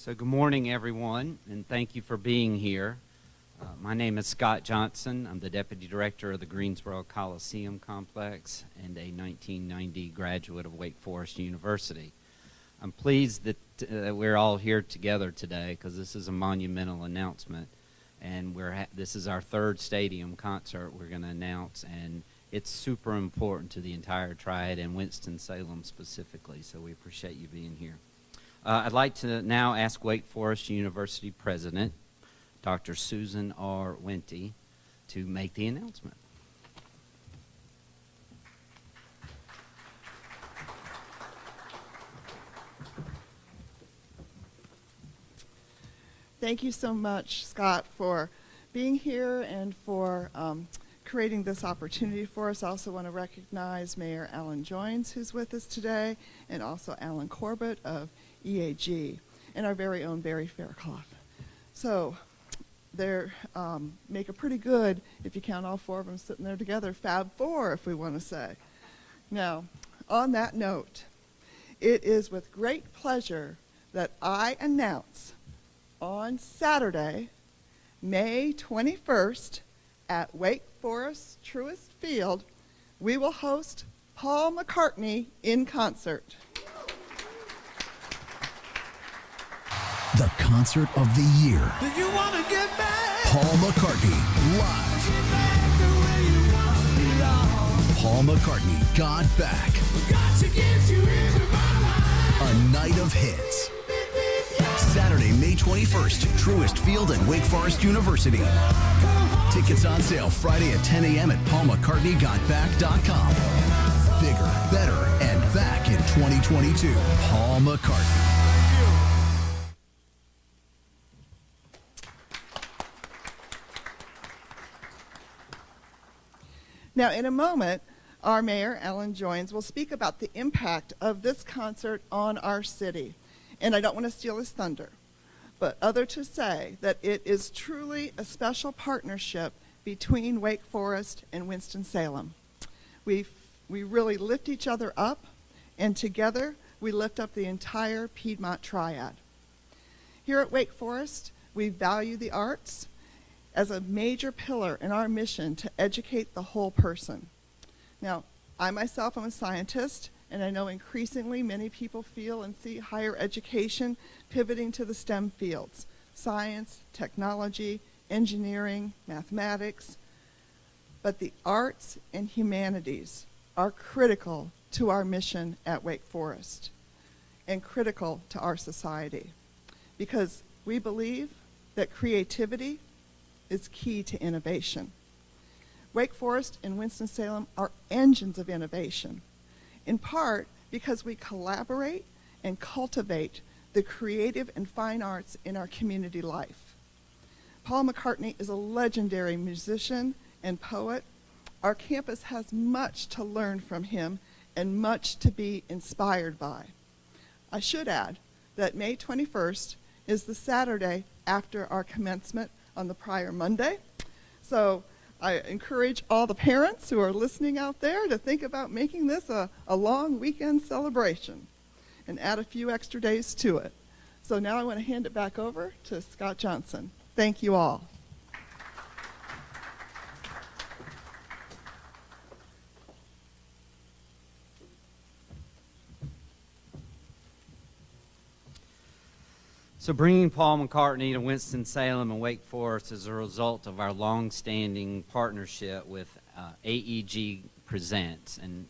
So good morning, everyone, and thank you for being here. My name is Scott Johnson. I'm the Deputy Director of the Greensboro Coliseum Complex and a 1990 graduate of Wake Forest University. I'm pleased that we're all here together today because this is a monumental announcement, and this is our third stadium concert we're going to announce, and it's super important to the entire Triad and Winston-Salem specifically, so we appreciate you being here. I'd like to now ask Wake Forest University President, Dr. Susan R. Wente, to make the announcement. Thank you so much, Scott, for being here and for creating this opportunity for us. I also want to recognize Mayor Alan Joines, who's with us today, and also Alan Corbett of EAG, and our very own Barry Fairclough. So they make a pretty good, if you count all four of them sitting there together, Fab Four, if we want to say. Now, on that note, it is with great pleasure that I announce on Saturday, May 21st, at Wake Forest Truist Field, we will host Paul McCartney in concert. The concert of the year. Do you want to get back? Paul McCartney live. Get back the way you once belonged. Paul McCartney Got Back. Got to get you into my life. A night of hits. Saturday, May 21st, Truist Field at Wake Forest University. Tickets on sale Friday at 10 a.m. at paulmccartneygotback.com. Bigger, better, and back in 2022. Paul McCartney. Now, in a moment, our Mayor, Alan Joines, will speak about the impact of this concert on our city. And I don't want to steal his thunder, but other to say that it is truly a special partnership between Wake Forest and Winston-Salem. We really lift each other up, and together we lift up the entire Piedmont Triad. Here at Wake Forest, we value the arts as a major pillar in our mission to educate the whole person. Now, I myself am a scientist, and I know increasingly many people feel and see higher education pivoting to the STEM fields: science, technology, engineering, mathematics. But the arts and humanities are critical to our mission at Wake Forest and critical to our society, because we believe that creativity is key to innovation. Wake Forest and Winston-Salem are engines of innovation, in part because we collaborate and cultivate the creative and fine arts in our community life. Paul McCartney is a legendary musician and poet. Our campus has much to learn from him and much to be inspired by. I should add that May 21st is the Saturday after our commencement on the prior Monday. So I encourage all the parents who are listening out there to think about making this a long weekend celebration and add a few extra days to it. So now I want to hand it back over to Scott Johnson. Thank you all. So bringing Paul McCartney to Winston-Salem and Wake Forest is a result of our long-standing partnership with AEG Presents, and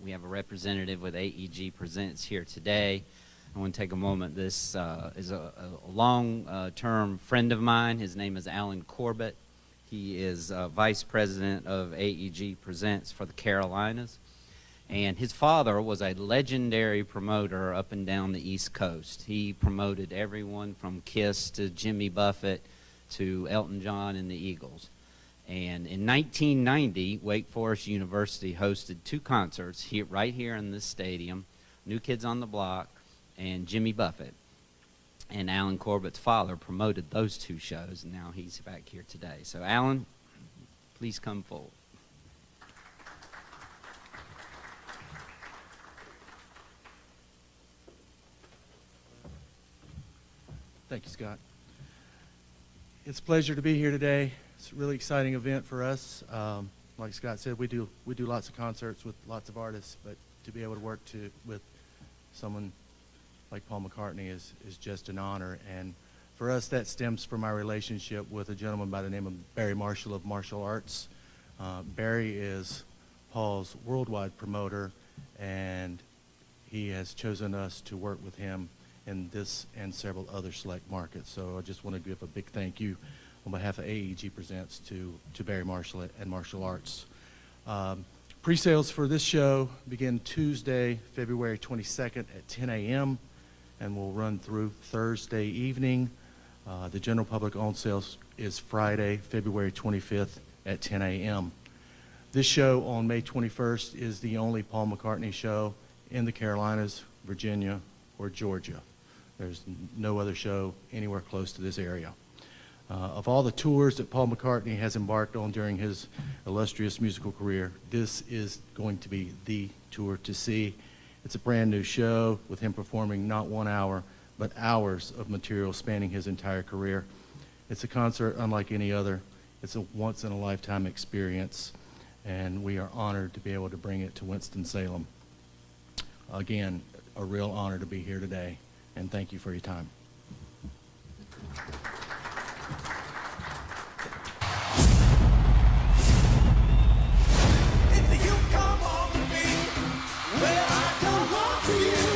we have a representative with AEG Presents here today. I want to take a moment. This is a long-term friend of mine. His name is Alan Corbett. He is Vice President of AEG Presents for the Carolinas. And his father was a legendary promoter up and down the East Coast. He promoted everyone from Kiss to Jimmy Buffett to Elton John and the Eagles. And in 1990, Wake Forest University hosted two concerts right here in this stadium, New Kids on the Block and Jimmy Buffett. And Alan Corbett's father promoted those two shows, and now he's back here today. So Alan, please come forward. Thank you, Scott. It's a pleasure to be here today. It's a really exciting event for us. Like Scott said, we do lots of concerts with lots of artists, but to be able to work with someone like Paul McCartney is just an honor. And for us, that stems from our relationship with a gentleman by the name of Barry Marshall of Martial Arts. Barry is Paul's worldwide promoter, and he has chosen us to work with him in this and several other select markets. So I just want to give a big thank you on behalf of AEG Presents to Barry Marshall and Martial Arts. Pre-sales for this show begin Tuesday, February 22nd at 10 a.m. and will run through Thursday evening. The general public on sales is Friday, February 25th at 10 a.m. This show on May 21st is the only Paul McCartney show in the Carolinas, Virginia, or Georgia. There's no other show anywhere close to this area. Of all the tours that Paul McCartney has embarked on during his illustrious musical career, this is going to be the tour to see. It's a brand new show with him performing not 1 hour, but hours of material spanning his entire career. It's a concert unlike any other. It's a once-in-a-lifetime experience, and we are honored to be able to bring it to Winston-Salem. Again, a real honor to be here today, and thank you for your time. If you come on to me, well, I come on to you.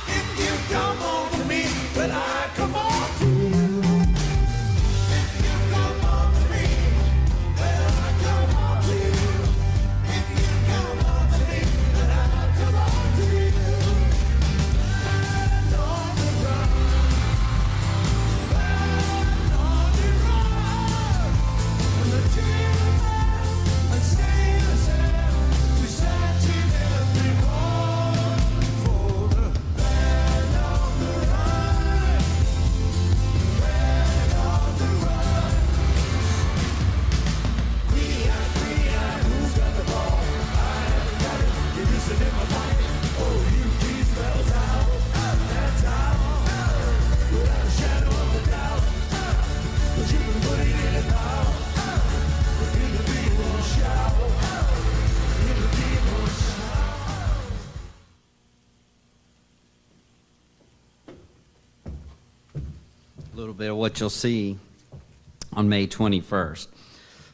If you come on to me, well, I come on to you. If you come on to me, well, I come on to you. If you come on to me, well, I come on to you. And on the run, and on the run, and the children and stay the same. We searching everyone for the land on the run, land on the run. Queen, who's got the ball? I haven't got it. You're missing in my pocket. Oh, you please spells out. That's out. Without a shadow of a doubt. But you can put it in a bow. In the people shout. In the people shout. A little bit of what you'll see on May 21st.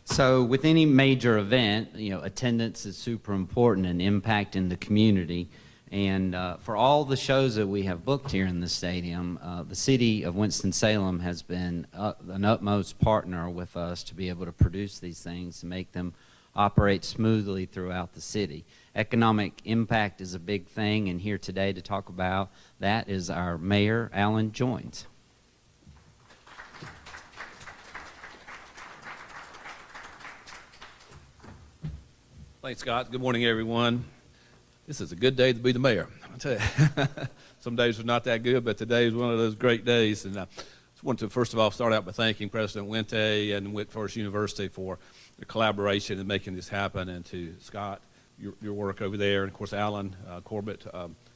So with any major event, attendance is super important and impacting the community. And for all the shows that we have booked here in the stadium, the city of Winston-Salem has been an utmost partner with us to be able to produce these things and make them operate smoothly throughout the city. Economic impact is a big thing, and here today to talk about that is our Mayor, Alan Joins. Thanks, Scott. Good morning, everyone. This is a good day to be the mayor. I'll tell you. Some days are not that good, but today is one of those great days. And I just want to, first of all, start out by thanking President Wente and Wake Forest University for the collaboration in making this happen, and to Scott, your work over there, and of course Alan Corbett.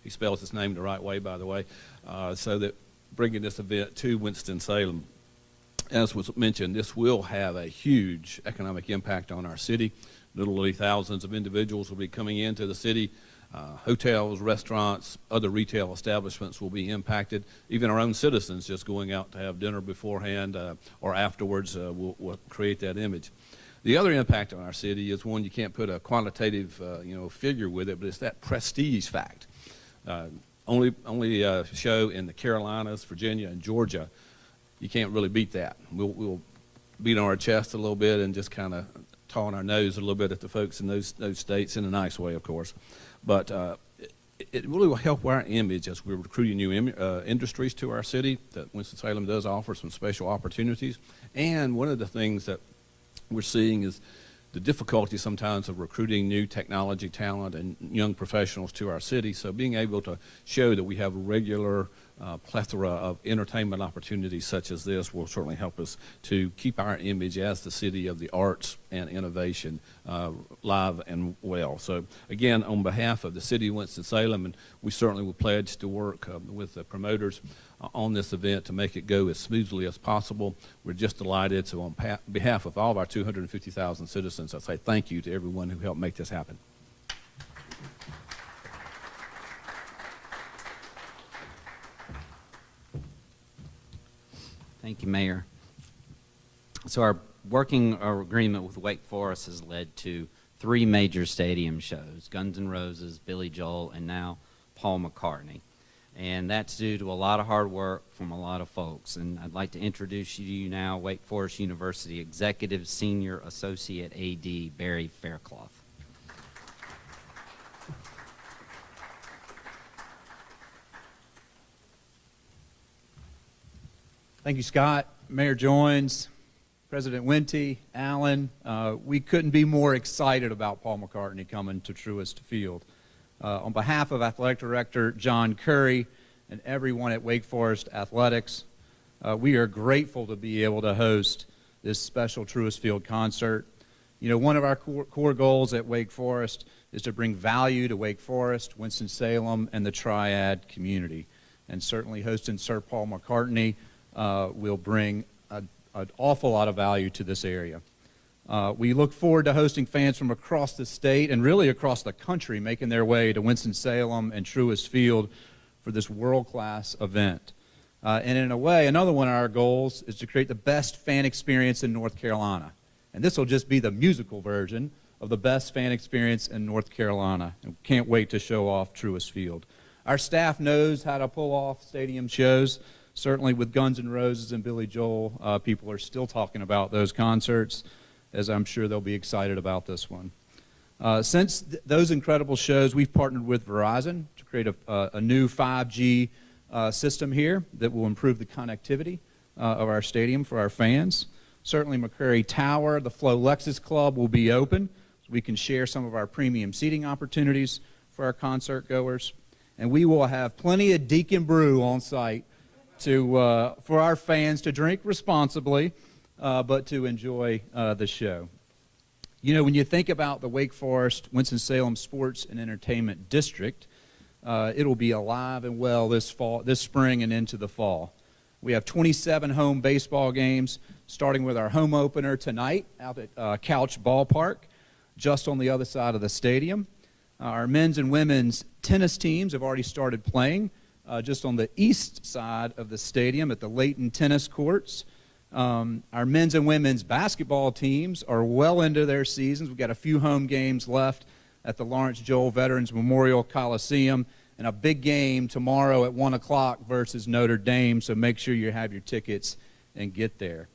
He spells his name the right way, by the way, so that bringing this event to Winston-Salem. As was mentioned, this will have a huge economic impact on our city. Literally thousands of individuals will be coming into the city. Hotels, restaurants, other retail establishments will be impacted. Even our own citizens just going out to have dinner beforehand or afterwards will create that image. The other impact on our city is one you can't put a quantitative figure with it, but it's that prestige fact. Only show in the Carolinas, Virginia, and Georgia. You can't really beat that. We'll beat on our chest a little bit and just kind of taw on our nose a little bit at the folks in those states, in a nice way, of course. But it really will help our image as we're recruiting new industries to our city. That Winston-Salem does offer some special opportunities. And one of the things that we're seeing is the difficulty sometimes of recruiting new technology talent and young professionals to our city. So being able to show that we have regular plethora of entertainment opportunities such as this will certainly help us to keep our image as the city of the arts and innovation live and well. So again, on behalf of the city of Winston-Salem, and we certainly will pledge to work with the promoters on this event to make it go as smoothly as possible. We're just delighted. So on behalf of all of our 250,000 citizens, I say thank you to everyone who helped make this happen. Thank you, Mayor. So our working agreement with Wake Forest has led to 3 major stadium shows: Guns N' Roses, Billy Joel, and now Paul McCartney. And that's due to a lot of hard work from a lot of folks. And I'd like to introduce you now Wake Forest University Executive Senior Associate AD Barry Faircloth. Thank you, Scott. Mayor Joins, President Wente, Allen. We couldn't be more excited about Paul McCartney coming to Truist Field. On behalf of Athletic Director John Curry and everyone at Wake Forest Athletics, we are grateful to be able to host this special Truist Field concert. You know, one of our core goals at Wake Forest is to bring value to Wake Forest, Winston-Salem, and the Triad community. And certainly hosting Sir Paul McCartney will bring an awful lot of value to this area. We look forward to hosting fans from across the state and really across the country making their way to Winston-Salem and Truist Field for this world-class event. And in a way, another one of our goals is to create the best fan experience in North Carolina. And this will just be the musical version of the best fan experience in North Carolina. And can't wait to show off Truist Field. Our staff knows how to pull off stadium shows. Certainly with Guns N' Roses and Billy Joel, people are still talking about those concerts, as I'm sure they'll be excited about this one. Since those incredible shows, we've partnered with Verizon to create a new 5G system here that will improve the connectivity of our stadium for our fans. Certainly McCrary Tower, the Flow Lexus Club will be open, so we can share some of our premium seating opportunities for our concert goers. And we will have plenty of Deacon Brew on site for our fans to drink responsibly, but to enjoy the show. You know, when you think about the Wake Forest Winston-Salem Sports and Entertainment District, it'll be alive and well this spring and into the fall. We have 27 home baseball games, starting with our home opener tonight out at Couch Ballpark, just on the other side of the stadium. Our men's and women's tennis teams have already started playing just on the east side of the stadium at the Layton Tennis Courts. Our men's and women's basketball teams are well into their seasons. We've got a few home games left at the Lawrence Joel Veterans Memorial Coliseum, and a big game tomorrow at 1 o'clock versus Notre Dame, so make sure you have your tickets and get there.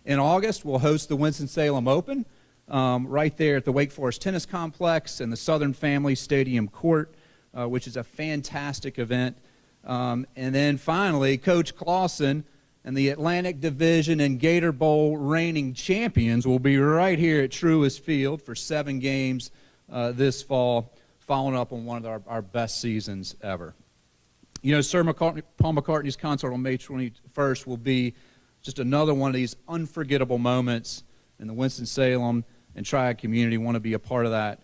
In August, we'll host the Winston-Salem Open right there at the Wake Forest Tennis Complex and the Southern Family Stadium Court, which is a fantastic event. And then finally, Coach Clausen and the Atlantic Division and Gator Bowl reigning champions will be right here at Truist Field for 7 games this fall, following up on one of our best seasons ever. You know, Paul McCartney's concert on May 21st will be just another one of these unforgettable moments in the Winston-Salem and Triad community. Want to be a part of that,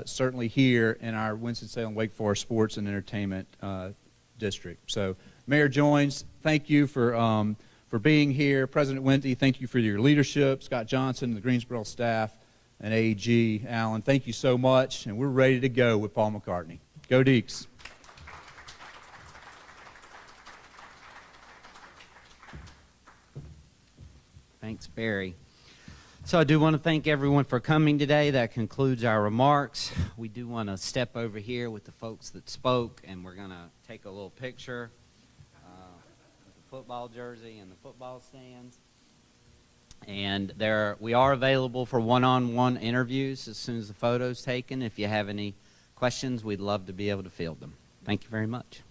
certainly here in our Winston-Salem Wake Forest Sports and Entertainment District. So, Mayor Joins, thank you for being here. President Wente, thank you for your leadership. Scott Johnson, the Greensboro staff, and AG Allen, thank you so much. And we're ready to go with Paul McCartney. Go Deeks. Thanks, Barry. So I do want to thank everyone for coming today. That concludes our remarks. We do want to step over here with the folks that spoke, and we're going to take a little picture with the football jersey and the football stands. And we are available for one-on-one interviews as soon as the photo's taken. If you have any questions, we'd love to be able to field them. Thank you very much.